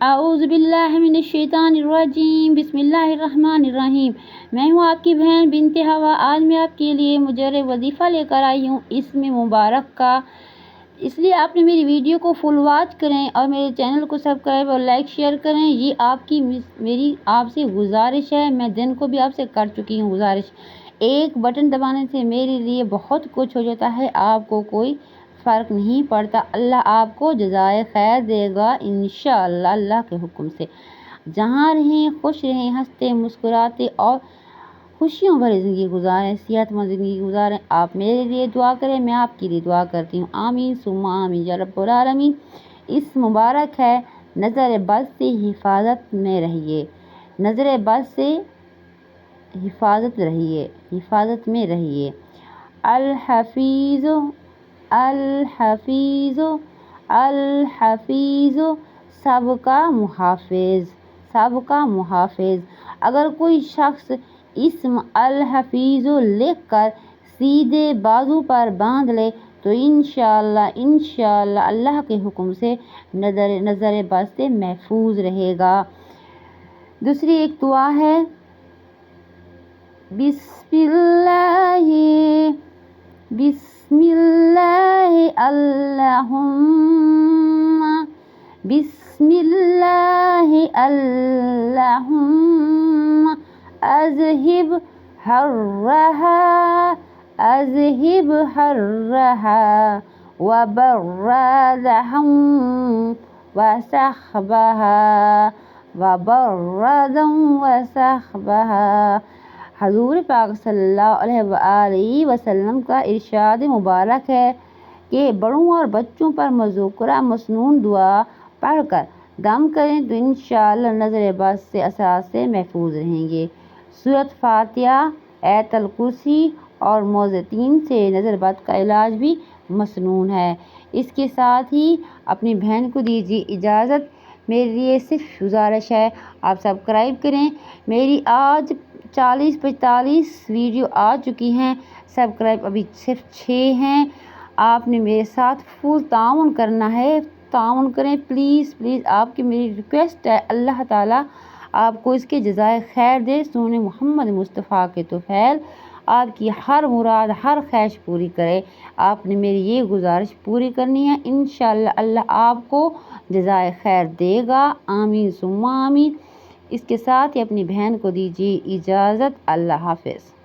اعوذ باللہ من الشیطان الرجیم، بسم اللہ الرحمن الرحیم۔ میں ہوں آپ کی بہن بنت ہوا۔ آج میں آپ کے لیے مجرد وظیفہ لے کر آئی ہوں اسم مبارک کا، اس لیے آپ نے میری ویڈیو کو فل واچ کریں اور میرے چینل کو سبسکرائب اور لائک شیئر کریں۔ یہ میری آپ سے گزارش ہے، میں دن کو بھی آپ سے کر چکی ہوں گزارش۔ ایک بٹن دبانے سے میرے لیے بہت کچھ ہو جاتا ہے، آپ کو کوئی فرق نہیں پڑتا۔ اللہ آپ کو جزائے خیر دے گا انشاءاللہ، اللہ کے حکم سے۔ جہاں رہیں خوش رہیں، ہنستے مسکراتے اور خوشیوں بھری زندگی گزاریں، صحت مند زندگی گزاریں۔ آپ میرے لیے دعا کریں، میں آپ کے لیے دعا کرتی ہوں۔ آمین ثم آمین یا رب العالمین۔ اس مبارک ہے، نظر بد سے حفاظت میں رہیے، نظر بد سے حفاظت میں رہیے۔ الحفیظ الحفیظ الحفیظ، سب کا محافظ۔ اگر کوئی شخص اسم الحفیظ لکھ کر سیدھے بازو پر باندھ لے تو انشاءاللہ اللہ کے حکم سے نظر بد سے محفوظ رہے گا۔ دوسری ایک دعا ہے، بسم اللہ اللہم اذہب حرہا وبردہا وصحبہا۔ حضور پاک صلی اللہ علیہ وآلہ وسلم کا ارشاد مبارک ہے کہ بڑوں اور بچوں پر مذکورہ مسنون دعا پڑھ کر دم کریں تو انشاءاللہ نظر بد سے اثرات سے محفوظ رہیں گے۔ سورۃ فاتحہ، آیت الکرسی اور معوذتین سے نظر بد کا علاج بھی مسنون ہے۔ اس کے ساتھ ہی اپنی بہن کو دیجیے اجازت، میرے لیے صرف گزارش ہے آپ سبسکرائب کریں۔ میری آج 40-45 ویڈیو آ چکی ہیں، سبسکرائب ابھی صرف 6 ہیں۔ آپ نے میرے ساتھ فل تعاون کرنا ہے، تعاون کریں پلیز آپ کی میری ریکویسٹ ہے۔ اللہ تعالیٰ آپ کو اس کے جزائے خیر دے، سونے محمد مصطفیٰ کے طفیل آپ کی ہر مراد ہر خواہش پوری کرے۔ آپ نے میری یہ گزارش پوری کرنی ہے، انشاءاللہ اللہ آپ کو جزائے خیر دے گا۔ آمین ثم آمین۔ اس کے ساتھ ہی اپنی بہن کو دیجیے اجازت، اللہ حافظ۔